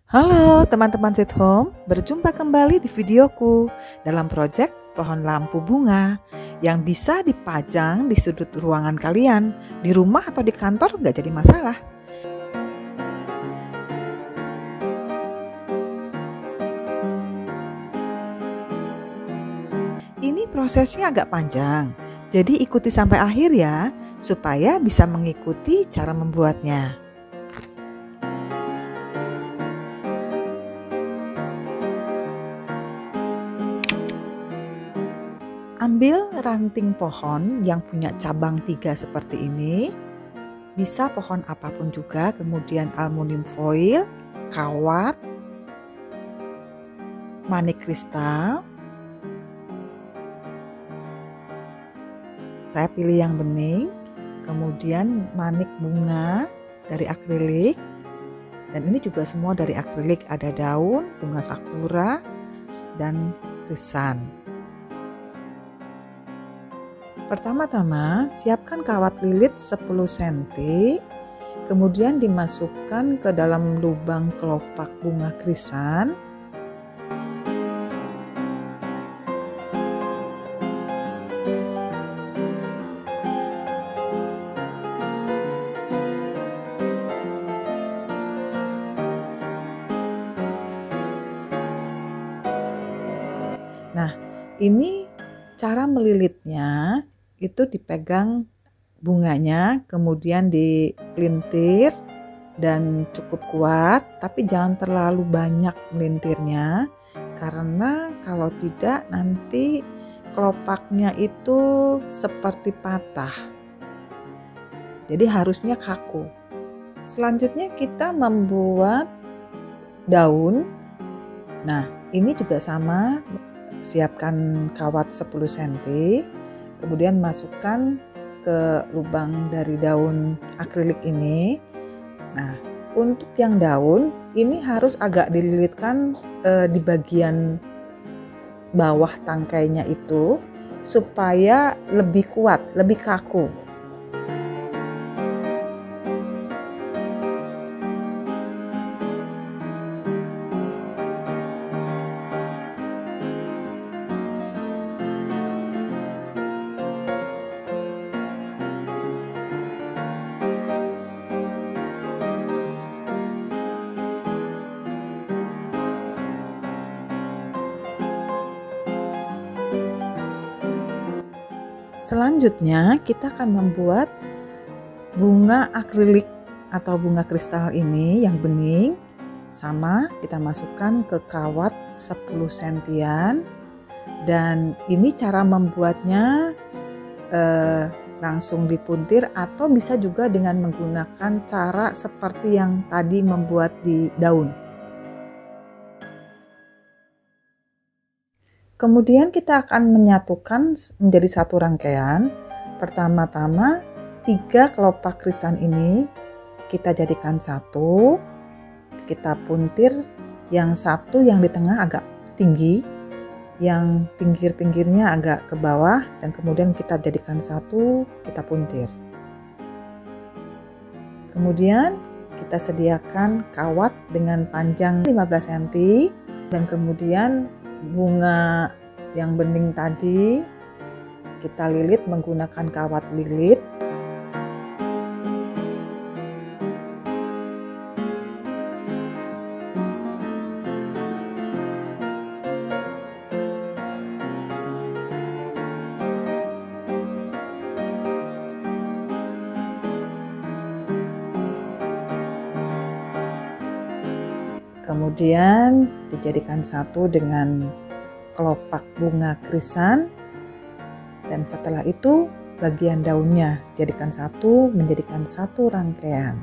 Halo teman-teman Sweet Home, berjumpa kembali di videoku dalam proyek pohon lampu bunga yang bisa dipajang di sudut ruangan kalian, di rumah atau di kantor nggak jadi masalah. Ini prosesnya agak panjang, jadi ikuti sampai akhir ya, supaya bisa mengikuti cara membuatnya. Ambil ranting pohon yang punya cabang 3 seperti ini, bisa pohon apapun juga, kemudian aluminium foil, kawat, manik kristal. Saya pilih yang bening, kemudian manik bunga dari akrilik, dan ini juga semua dari akrilik, ada daun, bunga sakura, dan krisan. Pertama-tama siapkan kawat lilit 10 cm, kemudian dimasukkan ke dalam lubang kelopak bunga krisan. Nah, ini cara melilitnya itu dipegang bunganya, kemudian dipelintir dan cukup kuat, tapi jangan terlalu banyak melintirnya karena kalau tidak nanti kelopaknya itu seperti patah. Jadi harusnya kaku. Selanjutnya kita membuat daun. Nah, ini juga sama. Siapkan kawat 10 cm, kemudian masukkan ke lubang dari daun akrilik ini. Nah, untuk yang daun ini harus agak dililitkan di bagian bawah tangkainya itu supaya lebih kuat, lebih kaku. Selanjutnya kita akan membuat bunga akrilik atau bunga kristal ini yang bening, sama kita masukkan ke kawat 10 cm, dan ini cara membuatnya langsung dipuntir atau bisa juga dengan menggunakan cara seperti yang tadi membuat di daun. Kemudian kita akan menyatukan menjadi satu rangkaian. Pertama-tama 3 kelopak krisan ini kita jadikan satu. Kita puntir yang satu yang di tengah agak tinggi, yang pinggir-pinggirnya agak ke bawah, dan kemudian kita jadikan satu, kita puntir. Kemudian kita sediakan kawat dengan panjang 15 cm, dan kemudian bunga yang bening tadi kita lilit menggunakan kawat lilit. Kemudian dijadikan satu dengan kelopak bunga krisan, dan setelah itu bagian daunnya jadikan satu, menjadikan satu rangkaian.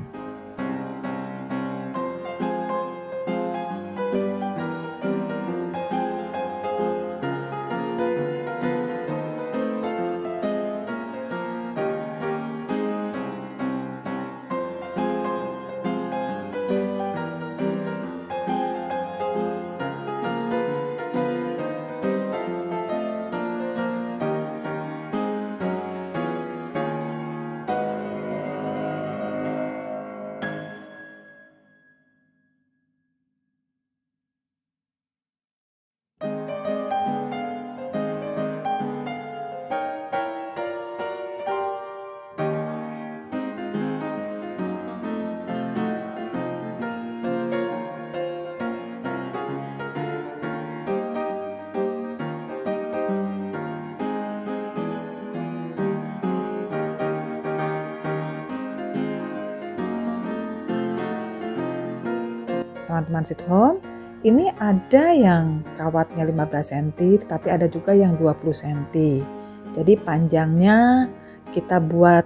teman-teman Sweet Home, ini ada yang kawatnya 15 cm, tetapi ada juga yang 20 cm. Jadi panjangnya kita buat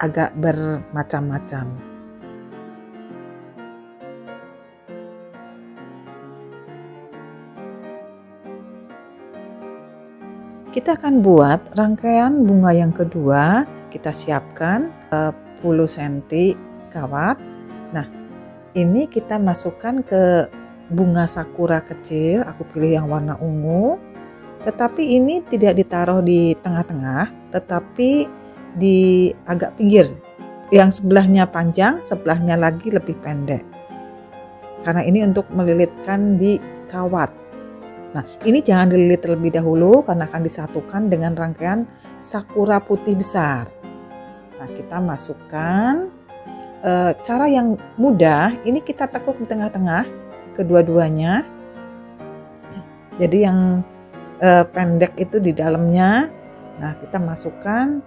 agak bermacam-macam. Kita akan buat rangkaian bunga yang kedua. Kita siapkan 10 cm kawat. Nah, ini kita masukkan ke bunga sakura kecil. Aku pilih yang warna ungu. Tetapi ini tidak ditaruh di tengah-tengah, tetapi di agak pinggir. Yang sebelahnya panjang, sebelahnya lagi lebih pendek. Karena ini untuk melilitkan di kawat. Nah, ini jangan dililit terlebih dahulu karena akan disatukan dengan rangkaian sakura putih besar. Nah, kita masukkan cara yang mudah, ini kita tekuk di tengah-tengah kedua-duanya. Jadi yang pendek itu di dalamnya. Nah, kita masukkan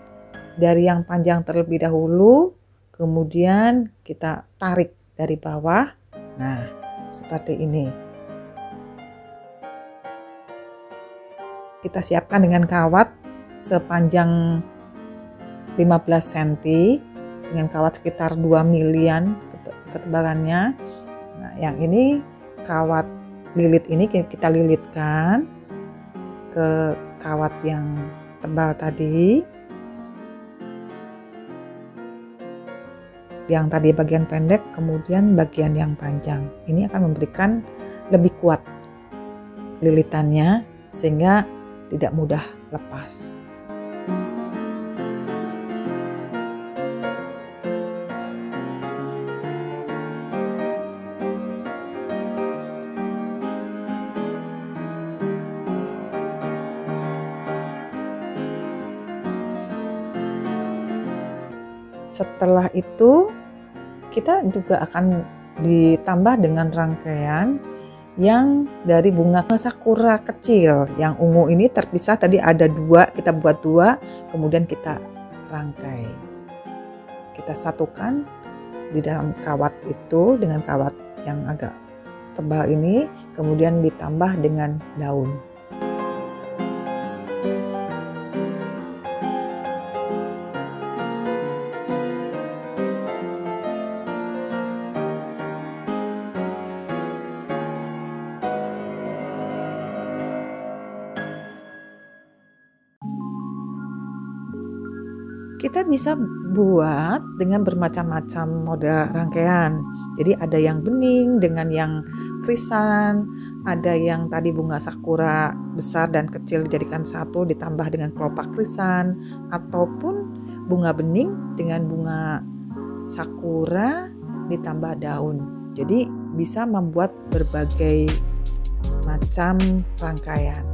dari yang panjang terlebih dahulu, kemudian kita tarik dari bawah. Nah, seperti ini. Kita siapkan dengan kawat sepanjang 15 cm dengan kawat sekitar 2 milian ketebalannya. Nah, yang ini kawat lilit ini kita lilitkan ke kawat yang tebal tadi. Yang tadi bagian pendek, kemudian bagian yang panjang. Ini akan memberikan lebih kuat lilitannya sehingga tidak mudah lepas. Setelah itu kita juga akan ditambah dengan rangkaian yang dari bunga sakura kecil. Yang ungu ini terpisah, tadi ada 2, kita buat 2, kemudian kita rangkai. Kita satukan di dalam kawat itu dengan kawat yang agak tebal ini, kemudian ditambah dengan daun. Kita bisa buat dengan bermacam-macam model rangkaian. Jadi ada yang bening dengan yang krisan, ada yang tadi bunga sakura besar dan kecil dijadikan satu ditambah dengan kelopak krisan, ataupun bunga bening dengan bunga sakura ditambah daun. Jadi bisa membuat berbagai macam rangkaian.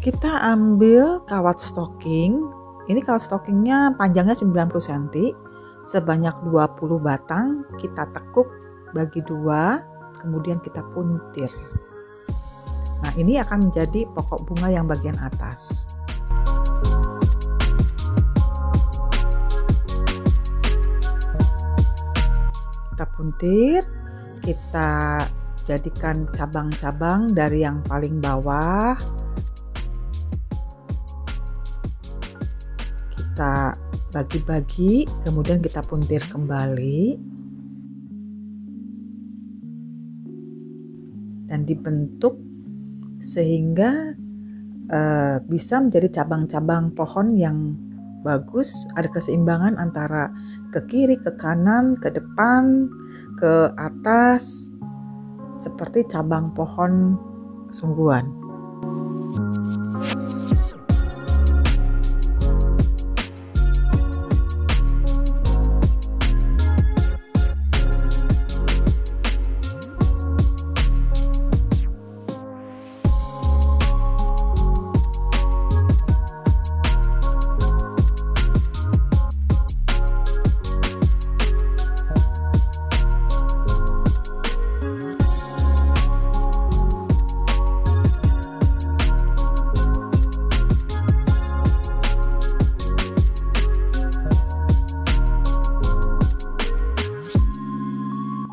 Kita ambil kawat stocking. Ini kawat stockingnya panjangnya 90 cm. Sebanyak 20 batang kita tekuk bagi 2, kemudian kita puntir. Nah, ini akan menjadi pokok bunga yang bagian atas. Kita puntir, kita jadikan cabang-cabang dari yang paling bawah. Kita bagi-bagi, kemudian kita puntir kembali dan dibentuk sehingga bisa menjadi cabang-cabang pohon yang bagus, ada keseimbangan antara ke kiri, ke kanan, ke depan, ke atas, seperti cabang pohon sungguhan.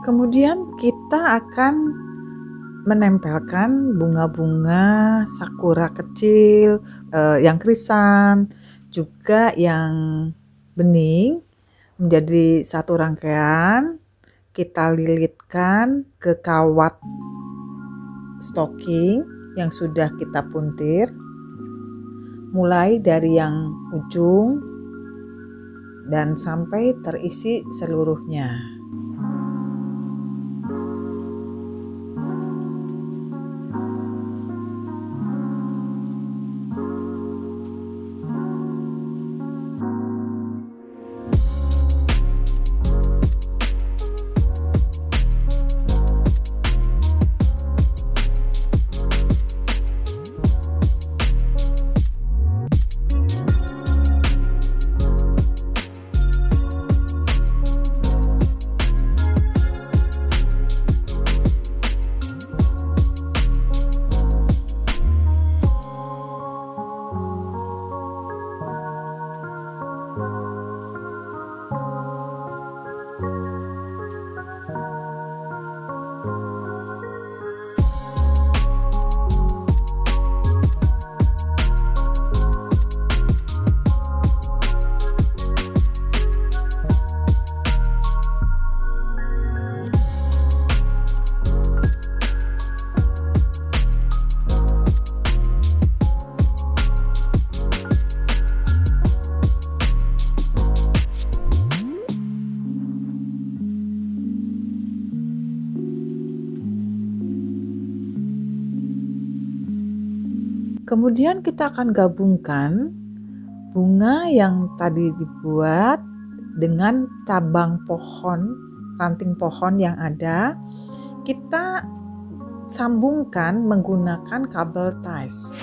Kemudian kita akan menempelkan bunga-bunga sakura kecil, yang krisan, juga yang bening menjadi satu rangkaian. Kita lilitkan ke kawat stocking yang sudah kita puntir, mulai dari yang ujung dan sampai terisi seluruhnya. Kemudian kita akan gabungkan bunga yang tadi dibuat dengan cabang pohon, ranting pohon yang ada. Kita sambungkan menggunakan kabel ties.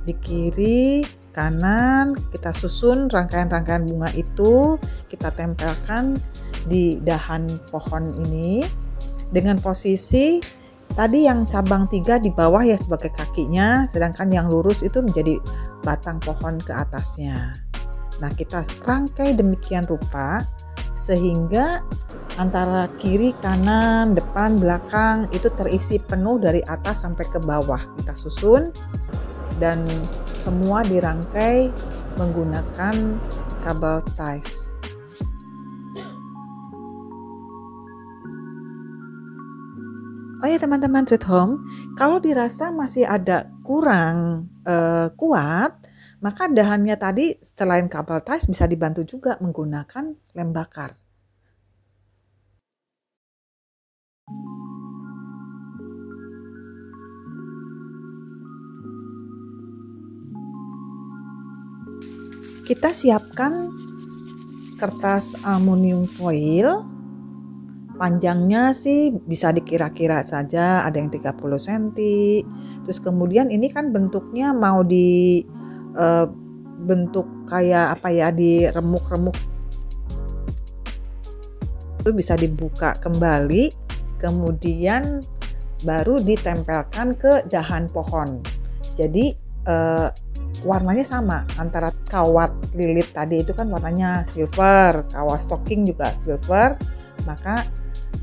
Di kiri, kanan kita susun rangkaian-rangkaian bunga itu, kita tempelkan di dahan pohon ini dengan posisi tadi yang cabang 3 di bawah ya sebagai kakinya, sedangkan yang lurus itu menjadi batang pohon ke atasnya. Nah, kita rangkai demikian rupa sehingga antara kiri, kanan, depan, belakang itu terisi penuh dari atas sampai ke bawah. Kita susun dan semua dirangkai menggunakan kabel ties. Oh ya teman-teman Sweet Home, kalau dirasa masih ada kurang kuat, maka dahannya tadi selain kabel ties bisa dibantu juga menggunakan lem bakar. Kita siapkan kertas aluminium foil. Panjangnya sih bisa dikira-kira saja, ada yang 30 cm. Terus kemudian ini kan bentuknya mau di bentuk kayak apa ya, di remuk-remuk. Itu bisa dibuka kembali, kemudian baru ditempelkan ke dahan pohon. Jadi warnanya sama, antara kawat lilit tadi itu kan warnanya silver, kawat stocking juga silver, maka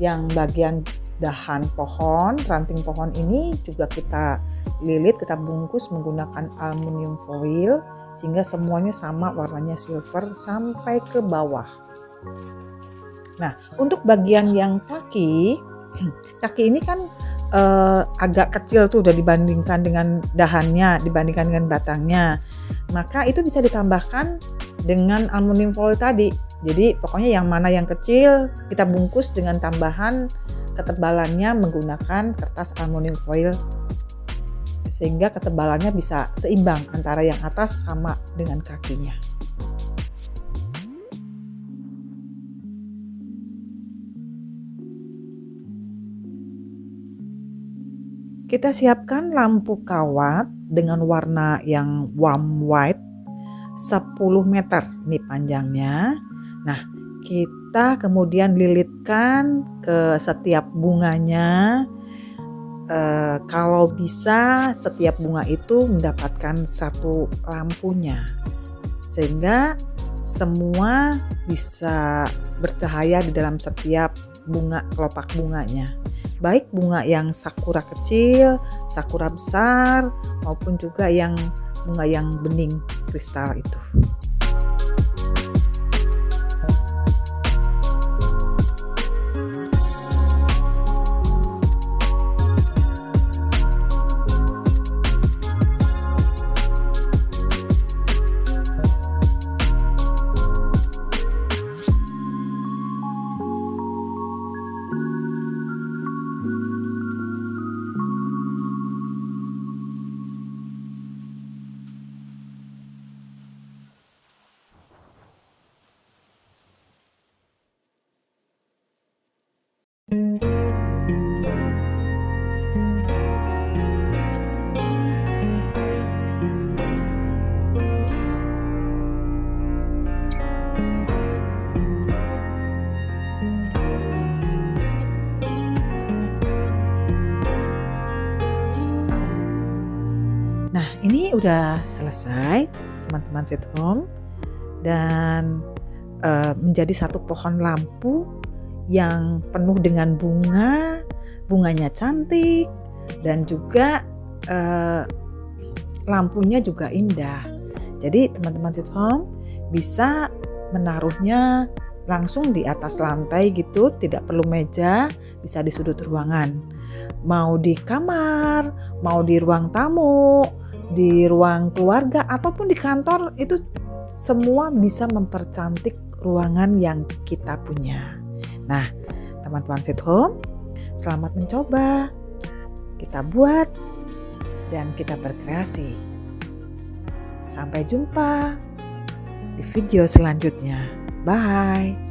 yang bagian dahan pohon, ranting pohon ini juga kita lilit, kita bungkus menggunakan aluminium foil sehingga semuanya sama warnanya silver sampai ke bawah. Nah, untuk bagian yang kaki ini kan agak kecil tuh udah dibandingkan dengan dahannya, dibandingkan dengan batangnya. Maka itu bisa ditambahkan dengan aluminium foil tadi. Jadi pokoknya yang mana yang kecil kita bungkus dengan tambahan ketebalannya menggunakan kertas aluminium foil sehingga ketebalannya bisa seimbang antara yang atas sama dengan kakinya. Kita siapkan lampu kawat dengan warna yang warm white 10 meter ini panjangnya. Nah, kita kemudian lilitkan ke setiap bunganya. Kalau bisa setiap bunga itu mendapatkan satu lampunya, sehingga semua bisa bercahaya di dalam setiap bunga kelopak bunganya. Baik bunga yang sakura kecil, sakura besar, maupun juga yang bunga yang bening kristal itu. Nah, ini udah selesai teman-teman Sweet Home, dan menjadi satu pohon lampu yang penuh dengan bunganya cantik, dan juga lampunya juga indah. Jadi teman-teman Sweet Home bisa menaruhnya langsung di atas lantai gitu, tidak perlu meja, bisa di sudut ruangan. Mau di kamar, mau di ruang tamu, di ruang keluarga, ataupun di kantor, itu semua bisa mempercantik ruangan yang kita punya. Nah, teman-teman Sweet Home, selamat mencoba. Kita buat dan kita berkreasi. Sampai jumpa di video selanjutnya. Bye.